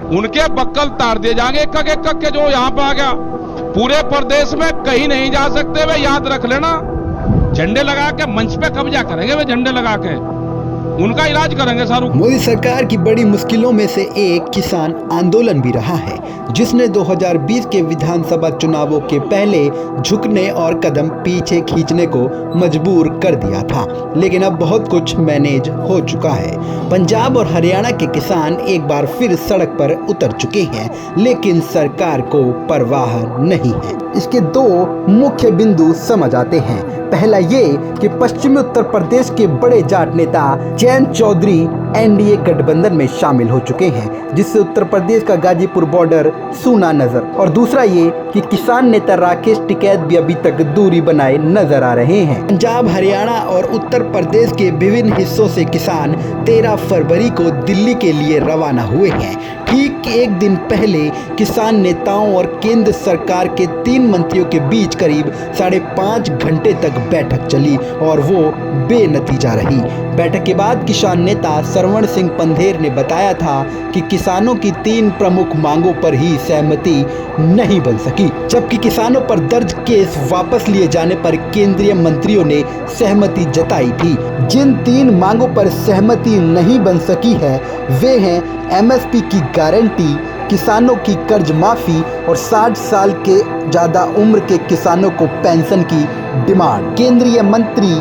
उनके बक्कल तार दिए जाएंगे एक एक के जो यहाँ पे आ गया। पूरे प्रदेश में कहीं नहीं जा सकते वे, याद रख लेना। झंडे लगा के मंच पे कब्जा करेंगे वे, झंडे लगा के उनका इलाज करेंगे शाहरुख। मोदी सरकार की बड़ी मुश्किलों में से एक किसान आंदोलन भी रहा है, जिसने 2020 के विधानसभा चुनावों के पहले झुकने और कदम पीछे खींचने को मजबूर कर दिया था। लेकिन अब बहुत कुछ मैनेज हो चुका है। पंजाब और हरियाणा के किसान एक बार फिर सड़क पर उतर चुके हैं, लेकिन सरकार को परवाह नहीं है। इसके दो मुख्य बिंदु समझ आते हैं। पहला ये कि पश्चिमी उत्तर प्रदेश के बड़े जाट नेता जयंत चौधरी एनडीए गठबंधन में शामिल हो चुके हैं, जिससे उत्तर प्रदेश का गाजीपुर बॉर्डर सूना नजर। और दूसरा ये कि किसान नेता राकेश टिकैत भी अभी तक दूरी बनाए नजर आ रहे हैं। पंजाब, हरियाणा और उत्तर प्रदेश के विभिन्न हिस्सों से किसान 13 फरवरी को दिल्ली के लिए रवाना हुए हैं। ठीक एक दिन पहले किसान नेताओं और केंद्र सरकार के 3 मंत्रियों के बीच करीब 5.5 घंटे तक बैठक चली और वो बेनतीजा रही। बैठक के बाद किसान नेता सरवण सिंह पंधेर ने बताया था कि किसानों की 3 प्रमुख मांगों पर ही सहमति नहीं बन सकी, जबकि किसानों पर दर्ज केस वापस लिए जाने पर केंद्रीय मंत्रियों ने सहमति जताई थी। जिन 3 मांगों पर सहमति नहीं बन सकी है वे हैं एमएसपी की गारंटी, किसानों की कर्ज माफी और 60 साल के ज़्यादा उम्र के किसानों को पेंशन की डिमांड। केंद्रीय मंत्री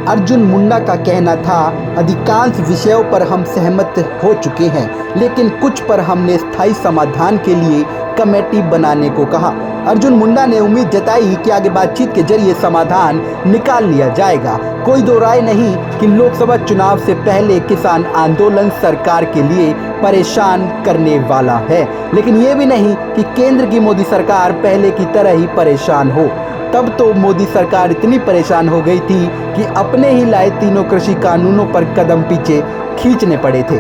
अर्जुन मुंडा का कहना था, अधिकांश विषयों पर हम सहमत हो चुके हैं, लेकिन कुछ पर हमने स्थायी समाधान के लिए कमेटी बनाने को कहा। अर्जुन मुंडा ने उम्मीद जताई कि आगे बातचीत के जरिए समाधान निकाल लिया जाएगा। कोई दो राय नहीं कि लोकसभा चुनाव से पहले किसान आंदोलन सरकार के लिए परेशान करने वाला है, लेकिन ये भी नहीं कि केंद्र की मोदी सरकार पहले की तरह ही परेशान हो। तब तो मोदी सरकार इतनी परेशान हो गई थी कि अपने ही लाए 3 कृषि कानूनों पर कदम पीछे खींचने पड़े थे।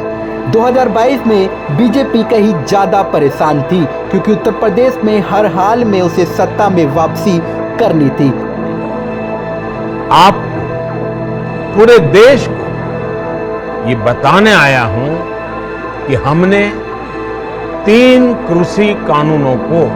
2022 में बीजेपी कहीं ज्यादा परेशान थी, क्योंकि उत्तर प्रदेश में हर हाल में उसे सत्ता में वापसी करनी थी। आप पूरे देश को ये बताने आया हूं कि हमने 3 कृषि कानूनों को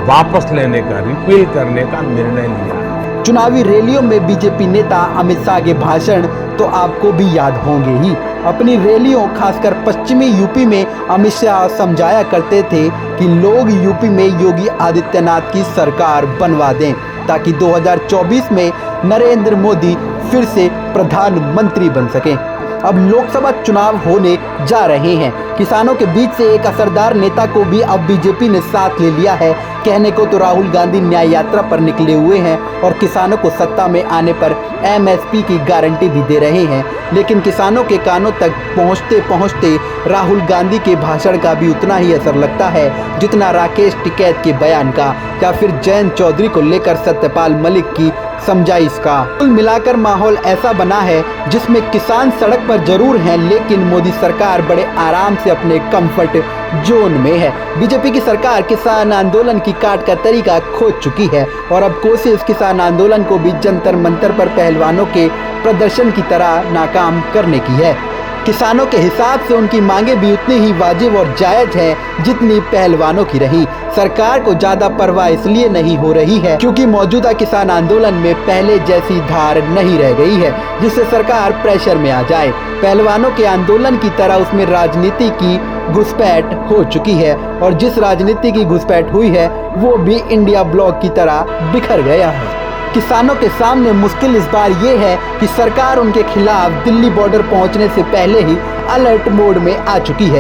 वापस लेने का, रिपील करने का निर्णय लिया है। चुनावी रैलियों में बीजेपी नेता अमित शाह के भाषण तो आपको भी याद होंगे ही। अपनी रैलियों, खासकर पश्चिमी यूपी में अमित शाह समझाया करते थे कि लोग यूपी में योगी आदित्यनाथ की सरकार बनवा दें, ताकि 2024 में नरेंद्र मोदी फिर से प्रधानमंत्री बन सकें। अब लोकसभा चुनाव होने जा रहे हैं। किसानों के बीच से एक असरदार नेता को भी अब बीजेपी ने साथ ले लिया है। कहने को तो राहुल गांधी न्याय यात्रा पर निकले हुए हैं और किसानों को सत्ता में आने पर एमएसपी की गारंटी भी दे रहे हैं, लेकिन किसानों के कानों तक पहुंचते पहुंचते राहुल गांधी के भाषण का भी उतना ही असर लगता है जितना राकेश टिकैत के बयान का या फिर जयंत चौधरी को लेकर सत्यपाल मलिक की समझाइश का। कुल मिलाकर माहौल ऐसा बना है जिसमें किसान सड़क पर जरूर हैं, लेकिन मोदी सरकार बड़े आराम से अपने कंफर्ट जोन में है। बीजेपी की सरकार किसान आंदोलन की काट का तरीका खोज चुकी है और अब कोशिश किसान आंदोलन को भी जंतर मंतर पर पहलवानों के प्रदर्शन की तरह नाकाम करने की है। किसानों के हिसाब से उनकी मांगे भी उतनी ही वाजिब और जायज है जितनी पहलवानों की रही। सरकार को ज्यादा परवाह इसलिए नहीं हो रही है क्योंकि मौजूदा किसान आंदोलन में पहले जैसी धार नहीं रह गई है जिससे सरकार प्रेशर में आ जाए। पहलवानों के आंदोलन की तरह उसमें राजनीति की घुसपैठ हो चुकी है और जिस राजनीति की घुसपैठ हुई है वो भी इंडिया ब्लॉक की तरह बिखर गया है। किसानों के सामने मुश्किल इस बार ये है कि सरकार उनके खिलाफ दिल्ली बॉर्डर पहुंचने से पहले ही अलर्ट मोड में आ चुकी है।